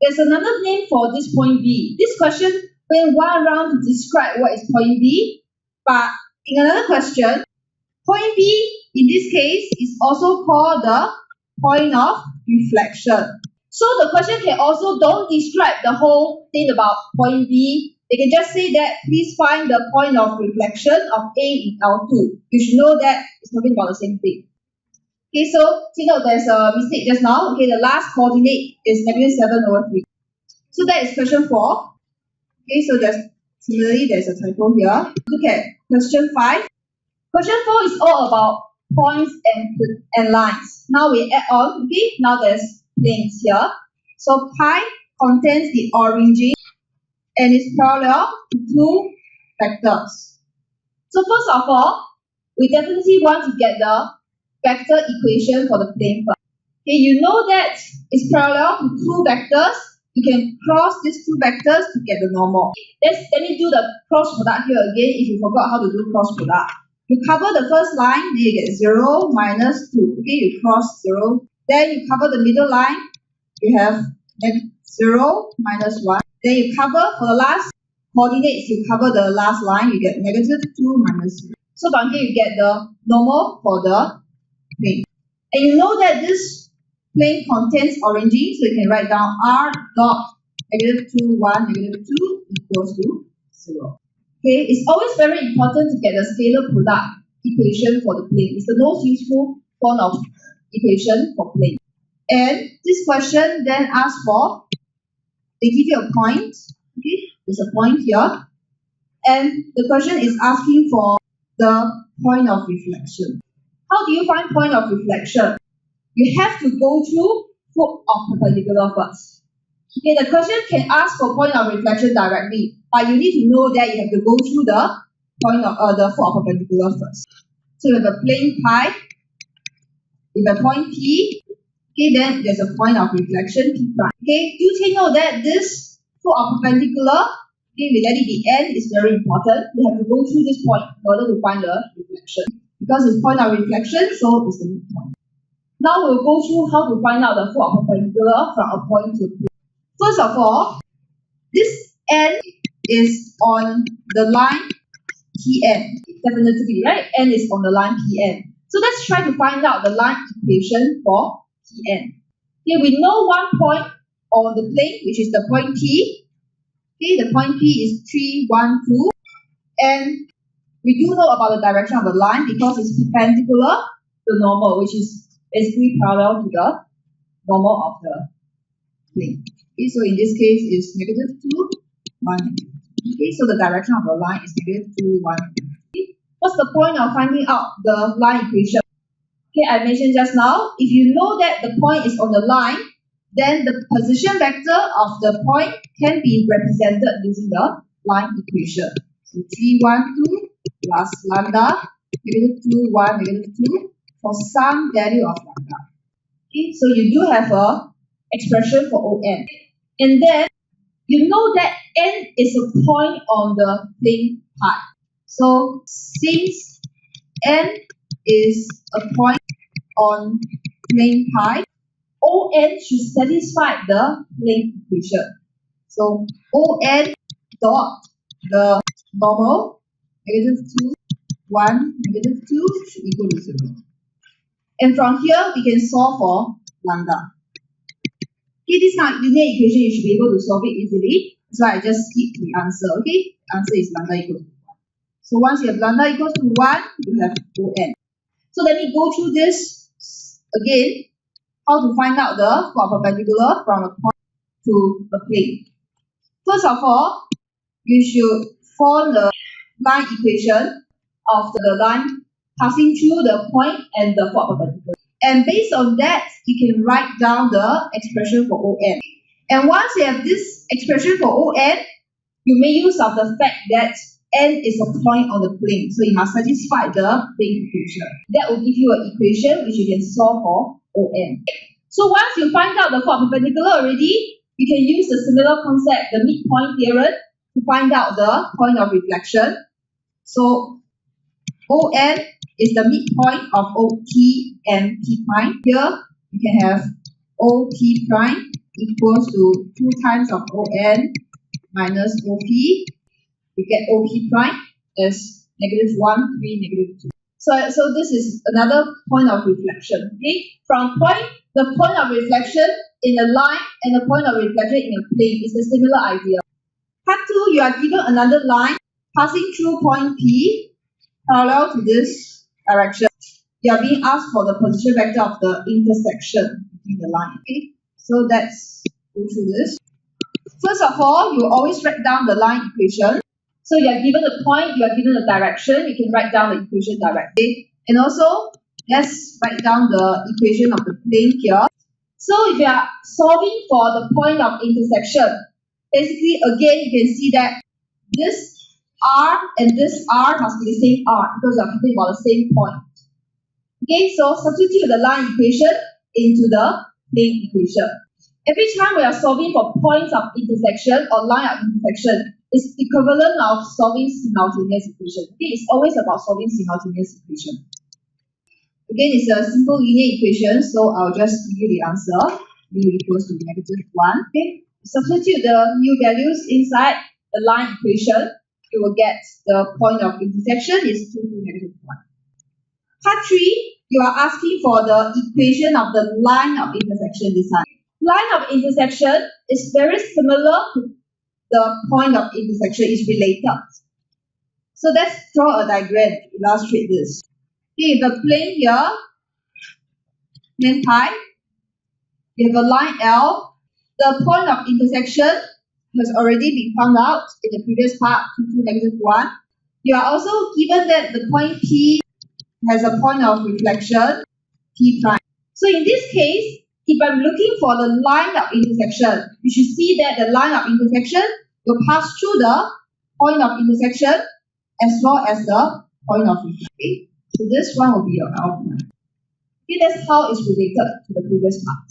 Speaker 2: There's another name for this point B. This question went one round to describe what is point B, but in another question, point B in this case is also called the point of reflection. So the question can also don't describe the whole thing about point B. They can just say that please find the point of reflection of A in L2. You should know that it's talking about the same thing. Okay, so take note there's a mistake just now. Okay, the last coordinate is -7/3. So that is question 4. Okay, so there's a typo here. Look at question 5. Question 4 is all about points and lines. Now we add on, okay, now there's planes here. So pi contains the origin and is parallel to two vectors. So first of all, we definitely want to get the vector equation for the plane first. Okay, you know that it's parallel to two vectors. You can cross these two vectors to get the normal. Let me do the cross product here again if you forgot how to do cross product. You cover the first line, then you get 0 minus 2. Okay, you cross 0. Then you cover the middle line, you have 0 minus 1. Then you cover for the last coordinates, you cover the last line, you get -2 minus 0. So from here you get the normal for the plane. And you know that this plane contains origin, so you can write down r dot -2, 1, -2 equals to 0. Okay, it's always very important to get the scalar product equation for the plane. It's the most useful form of equation for plane. And this question then asks for, they give you a point. Okay, there's a point here. And the question is asking for the point of reflection. How do you find point of reflection? You have to go through foot of perpendicular first. Okay, the question can ask for point of reflection directly, but you need to know that you have to go through the point of the foot of perpendicular first. So we have a plane pi, we have a point P, okay, then there's a point of reflection P prime. Okay, do take note that this foot of perpendicular, okay, we let it be n, is very important. We have to go through this point in order to find the reflection. Because it's point of reflection, so it's the midpoint. Now we'll go through how to find out the foot of perpendicular from a point to a plane. First of all, this n is on the line Pn. Definitely, right? N is on the line Pn. So let's try to find out the line equation for Pn. Here we know one point on the plane, which is the point P. Okay, the point P is 3, 1, 2. And we do know about the direction of the line because it's perpendicular to normal, which is basically parallel to the normal of the plane. Okay, so in this case it's -2, 1. Okay, so the direction of the line is -2, 1. Okay. What's the point of finding out the line equation? Okay, I mentioned just now, if you know that the point is on the line, then the position vector of the point can be represented using the line equation. So 3, 1, 2 plus lambda, -2, 1, -2 for some value of lambda. Okay, so you do have a expression for ON. And then you know that n is a point on the plane pi. So since n is a point on plane pi, ON should satisfy the plane equation. So ON dot the normal -2, 1, -2 should equal to 0. And from here we can solve for lambda. Okay, this kind of linear equation you should be able to solve it easily. So I just skip the answer. Okay, the answer is lambda equals to 1. So once you have lambda equals to 1, you have ON. So let me go through this again. How to find out the foot of perpendicular from a point to a plane. First of all, you should form the line equation of the line passing through the point and the foot of perpendicular. And based on that, you can write down the expression for ON. And once you have this expression for ON, you may use of the fact that n is a point on the plane. So you must satisfy the plane equation. That will give you an equation which you can solve for
Speaker 1: ON. So once you find out the four perpendicular already, you can use the similar concept, the midpoint theorem, to find out the point of reflection. So ON is the midpoint of OP and P prime. Here you can have OP prime equals to 2 times of ON minus OP. You get OP prime as -1, 3, -2. So this is another point of reflection. Okay, the point of reflection in a line and the point of reflection in a plane is a similar idea. Part 2, you are given another line passing through point P parallel to this direction. You are being asked for the position vector of the intersection between the line. Okay, so let's go through this. First of all, you always write down the line equation. So you are given the point, you are given the direction, you can write down the equation directly. And also, let's write down the equation of the plane here. So if you are solving for the point of intersection, basically again you can see that this R and this R must be the same R because we are talking about the same point. Okay, so substitute the line equation into the plane equation. Every time we are solving for points of intersection or line of intersection, it's equivalent of solving simultaneous equation. Okay, it's always about solving simultaneous equation. Again, it's a simple linear equation, so I'll just give you the answer. U equals to -1. Okay, substitute the new values inside the line equation. You will get the point of intersection is 2 to -1. Part 3, you are asking for the equation of the line of intersection this time. Line of intersection is very similar to the point of intersection, is related. So let's draw a diagram to illustrate this. Okay, the plane here, plane pi, you have a line L. The point of intersection has already been found out in the previous part, 2 to -1. You are also given that the point P has a point of reflection, P prime. So in this case, if I'm looking for the line of intersection, you should see that the line of intersection will pass through the point of intersection as well as the point of reflection. Okay? So this one will be your L prime. Okay, that's how it's related to the previous part.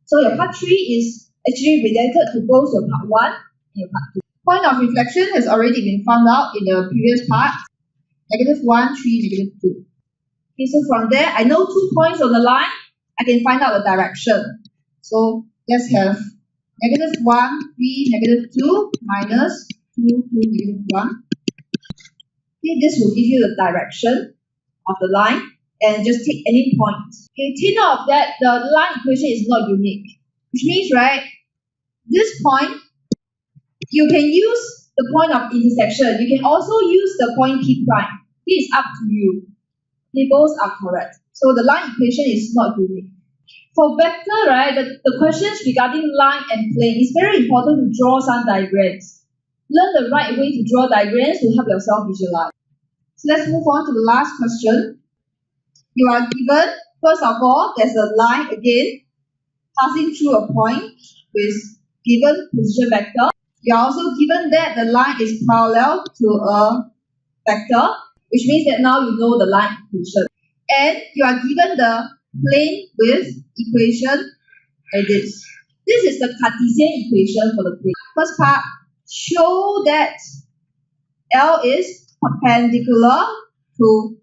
Speaker 1: So your part 3 is actually related to both your part 1 and your part 2. Point of reflection has already been found out in the previous part, -1, 3, -2. Okay, so from there, I know 2 points on the line, I can find out the direction. So let's have -1, 3, -2 minus 2, 2, -1. Okay, this will give you the direction of the line and just take any point. Okay, take note of that the line equation is not unique, which means, right, this point, you can use the point of intersection. You can also use the point P prime. It is up to you. They both are correct. So the line equation is not unique. For vector, right, the questions regarding line and plane, it's very important to draw some diagrams. Learn the right way to draw diagrams to help yourself visualize. So let's move on to the last question. You are given, first of all, there's a line again, passing through a point with given position vector. You are also given that the line is parallel to a vector, which means that now you know the line equation. And you are given the plane with equation like this. This is the Cartesian equation for the plane. First part, show that L is perpendicular to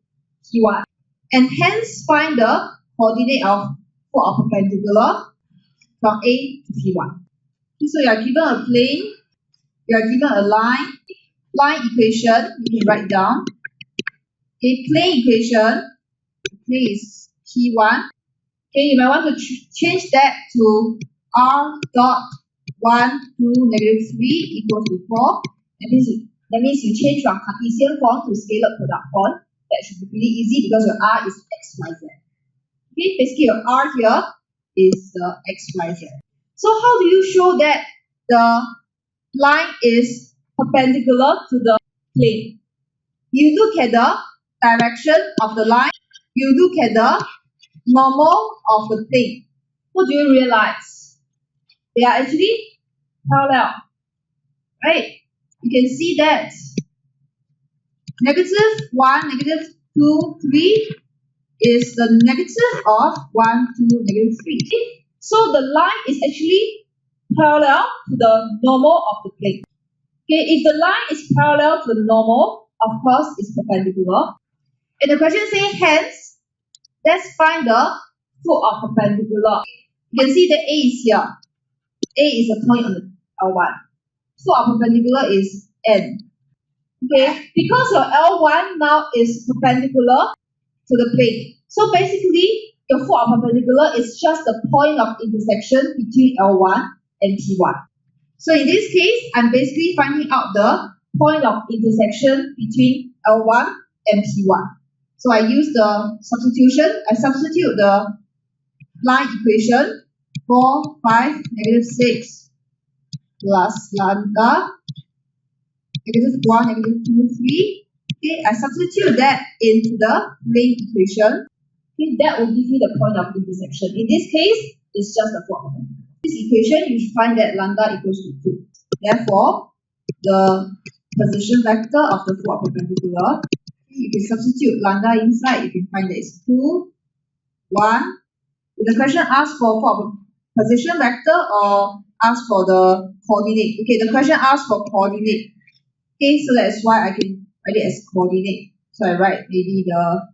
Speaker 1: P1. And hence find the coordinate for a perpendicular from A to P1. So you are given a plane, you are given a line equation, you can write down. A plane equation, plane is P1. Okay, you might want to change that to R dot 1, 2, -3 equals to 4. That means you change from Cartesian form to scalar product form. That should be really easy because your R is x, y, z. Okay, basically your R here is the x, y, z. So how do you show that the line is perpendicular to the plane? You look at the direction of the line, you look at the normal of the plane. What do you realize? They are actually parallel, right? You can see that -1, -2, 3,
Speaker 2: is the negative of 1, 2, negative 3.
Speaker 1: So the line is actually parallel to the normal of the plane. Okay, if the line is parallel to the normal, of course, it's perpendicular.
Speaker 2: And the question says, hence, let's find the foot of perpendicular. You can see that A is here. A is a point on the L1. Foot of perpendicular is N. Okay, because your L1 now is perpendicular to the plane. So basically, your foot of perpendicular is just the point of intersection between L1 and T1. So in this case, I'm basically finding out the point of intersection between L1 and T1. So I use the substitution. I substitute the line equation 4, 5, negative 6 plus lambda negative 1, negative 2, 3. Okay, I substitute that into the plane equation.
Speaker 1: Okay, that will give me the point of intersection. In this case, it's just the foot of perpendicular.
Speaker 2: This equation, you should find that lambda equals to 2. Therefore, the position vector of the foot of perpendicular, you can substitute lambda inside, you can find that it's 2, 1. If the question asks for position vector or asks for the coordinate. Okay, the question asks for coordinate. Okay, so that's why I can write it as coordinate. So I write maybe the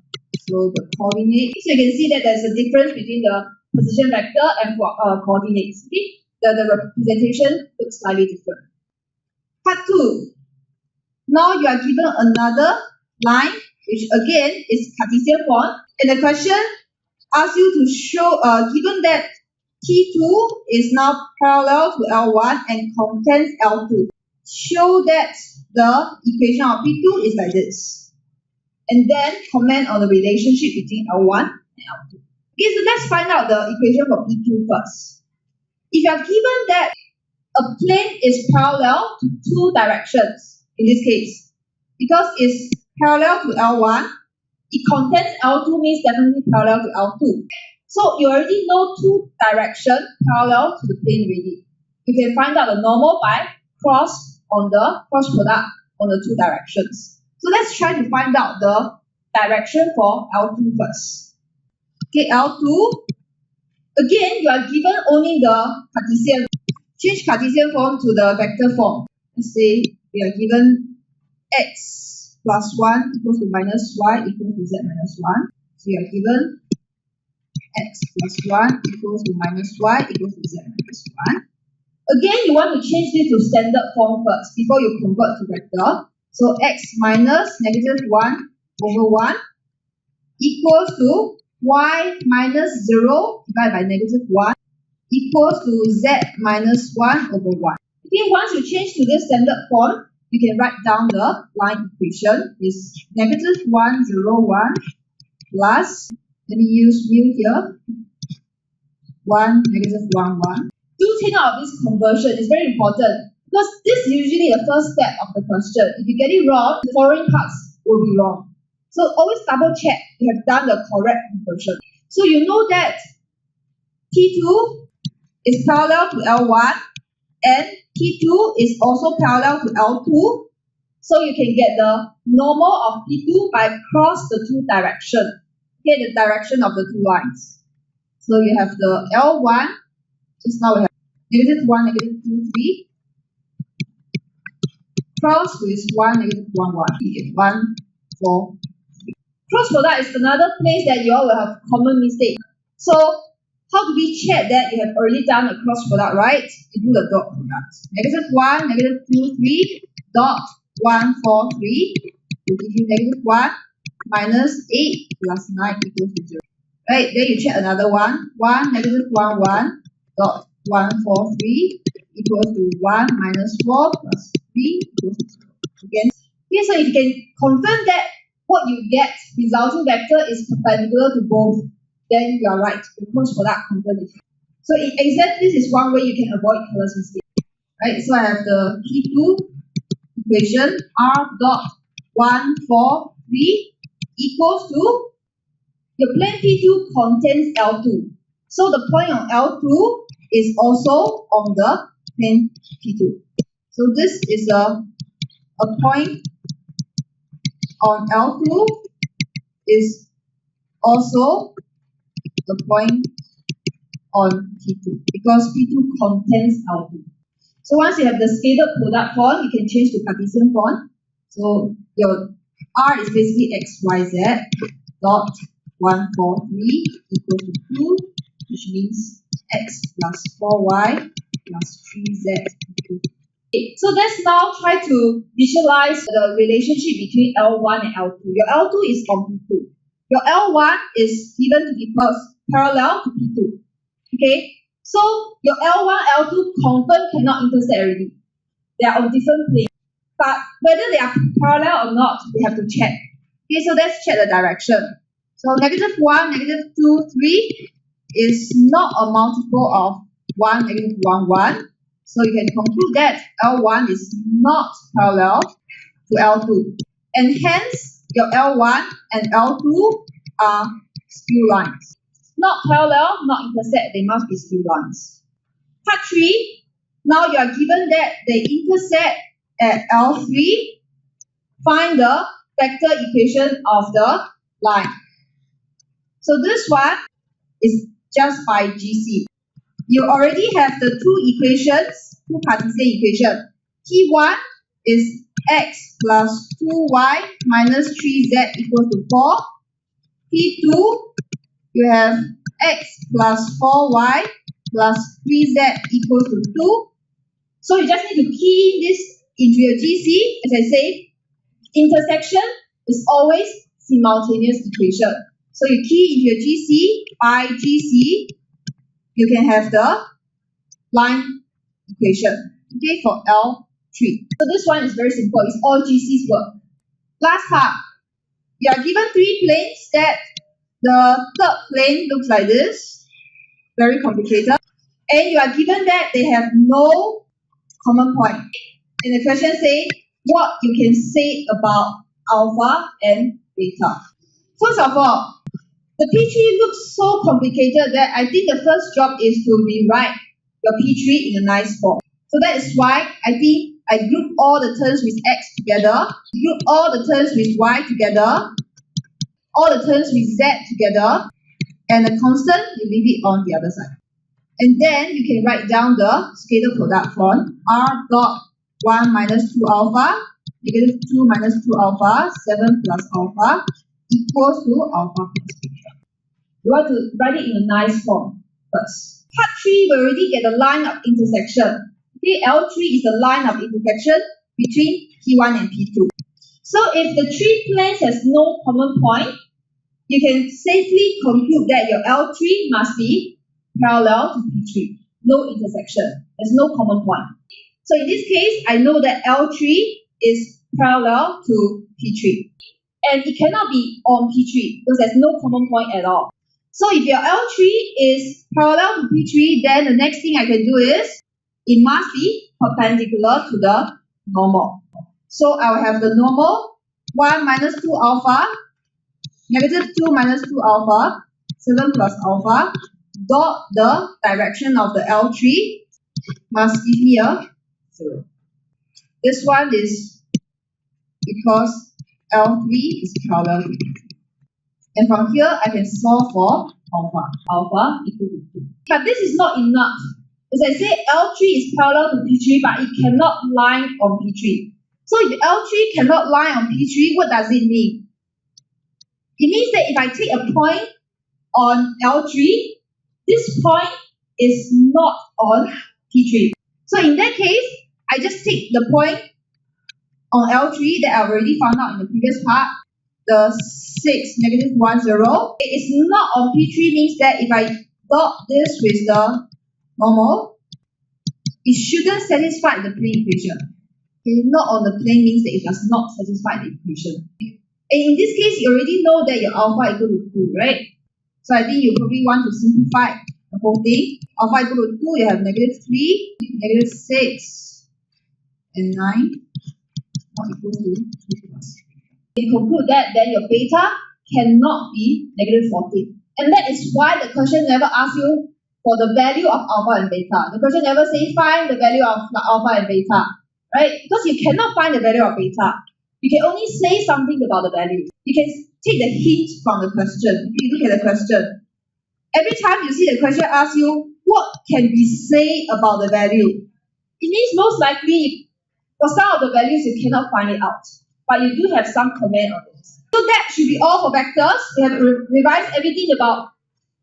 Speaker 2: coordinate.
Speaker 1: So you can see that there's a difference between the position vector and coordinates. Okay? The representation looks slightly different.
Speaker 2: Part 2. Now you are given another line, which again is Cartesian form. And the question asks you to show, given that T2 is now parallel to L1 and contains L2, show that the equation of P2 is like this. And then comment on the relationship between L1 and L2. Okay, so let's find out the equation for P2 first. If you are given that a plane is parallel to two directions, in this case, because it's parallel to L1,
Speaker 1: it contains L2 means definitely parallel to L2. So you already know two directions parallel to the plane already. You can find out the normal by cross product on the two directions.
Speaker 2: So let's try to find out the direction for L2 first. Okay, L2. Again, you are given only the Cartesian. Change Cartesian form to the vector form. Let's say we are given x plus 1 equals to minus y equals to z minus 1. So you are given x plus 1 equals to minus y equals to z minus 1. Again, you want to change this to standard form first before you convert to vector. So x minus negative 1 over 1 equals to y minus 0 divided by negative 1 equals to z minus 1 over 1. Okay, once you change to this standard form, you can write down the line equation is negative 1, 0, 1 plus, let me use mu here, 1, negative 1, 1.
Speaker 1: Do take note of this conversion. It's very important because this is usually the first step of the question. If you get it wrong, the following parts will be wrong.
Speaker 2: So always double check you have done the correct conversion. So you know that T2 is parallel to L1 and T2 is also parallel to L2.
Speaker 1: So you can get the normal of T2 by cross the two directions.
Speaker 2: Okay, the direction of the two lines. So you have the L1, just now we have negative 1, negative 2, 3. Cross with 1, negative 1, 1. 1, 4, 3.
Speaker 1: Cross product is another place that you all will have common mistake. So how do we check that you have already done a cross product, right?
Speaker 2: You do the dot product. Negative 1, negative 2, 3, dot 1, 4, 3 will give you negative 1 minus 8 plus 9 equals to 0. Right, then you check another one. 1, negative 1, 1 dot 1, 4, 3 equals to 1 minus 4 plus 3 equals to 0. Again,
Speaker 1: okay, so if you can confirm that what you get resulting vector is perpendicular to both, then you are right. The cross product confirmed it. So in exam, this is one way you can avoid careless mistake.
Speaker 2: Right, so I have the P2 equation R dot 1, 4, 3 equals to
Speaker 1: your plane P2 contains L2.
Speaker 2: So the point on L2 is also on the plane P2. So this is a point on L2 is also a point on P2 because P2 contains L2. So once you have the scalar product form, you can change to Cartesian form. So your R is basically XYZ dot 1, 4, 3 equal to 2, which means X plus 4Y plus 3Z equal to 8. So let's now try to visualize the relationship between L1 and L2. Your L2 is from P2. Your L1 is given to be parallel to P2. Okay, so your L1, L2 confirm cannot intersect already. They are on different planes. But whether they are parallel or not, we have to check. Okay, so let's check the direction. So -1, -2, 3 is not a multiple of 1, -1, 1. So you can conclude that L1 is not parallel to L2. And hence, your L1 and L2 are skew lines. Not parallel, not intersect, they must be skew lines. Part 3, now you are given that they intersect at L3. Find the vector equation of the line. So this one is just by GC. You already have the two equations, two Cartesian equations. T1 is x plus 2y minus 3z equals to 4. T2, you have x plus 4y plus 3z equals to 2. So you just need to key this into your GC. As I say, intersection is always simultaneous equation. So you key into your GC, by GC, you can have the line equation, okay, for L3. So this one is very simple. It's all GC's work. Last part, you are given three planes that the third plane looks like this, very complicated, and you are given that they have no common point. And the question says what you can say about alpha and beta. First of all, the P3 looks so complicated that I think the first job is to rewrite your P3 in a nice form. So that is why I think I group all the terms with x together, group all the terms with y together, all the terms with z together, and the constant, you leave it on the other side. And then you can write down the scalar product form, r dot 1 minus 2 alpha, negative 2 minus 2 alpha, 7 plus alpha, equals to alpha plus beta. You want to write it in a nice form first. Part 3, we already get the line of intersection. Okay, L3 is the line of intersection between P1 and P2. So if the three planes has no common point, you can safely conclude that your L3 must be parallel to P3. No intersection. There's no common point. So in this case, I know that L3 is parallel to P3. And it cannot be on P3 because there's no common point at all. So if your L3 is parallel to P3, then the next thing I can do is, it must be perpendicular to the normal. So I will have the normal, 1 minus 2 alpha, negative 2 minus 2 alpha, 7 plus alpha, dot the direction of the L3 must give me a 0. This one is because L3 is parallel to P3. And from here, I can solve for alpha. Alpha equal to 2. But this is not enough. As I say, L3 is parallel to P3, but it cannot line on P3. So if L3 cannot line on P3, what does it mean? It means that if I take a point on L3, this point is not on P3. So in that case, I just take the point on L3 that I've already found out in the previous part, the 6, negative 1, 0. It is not on P3 means that if I dot this with the normal, it shouldn't satisfy the plane equation. Okay, not on the plane means that it does not satisfy the equation. And in this case, you already know that your alpha equal to 2, right? So I think you probably want to simplify the whole thing. Alpha equal to 2, you have negative 3, negative 6, and 9 not equal to 2 plus. You conclude that, then your beta cannot be negative 14. And that is why the question never asks you for the value of alpha and beta. The question never says find the value of alpha and beta, right? Because you cannot find the value of beta. You can only say something about the value. You can take the hint from the question. If you look at the question, every time you see the question ask you, what can we say about the value? It means most likely, for some of the values, you cannot find it out. But you do have some comment on it. So that should be all for vectors. We have revised everything about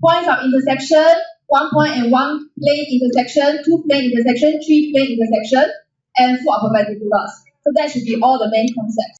Speaker 2: points of intersection, 1 point and 1 plane intersection, 2 plane intersection, 3 plane intersection, and 4 perpendiculars. So that should be all the main concepts.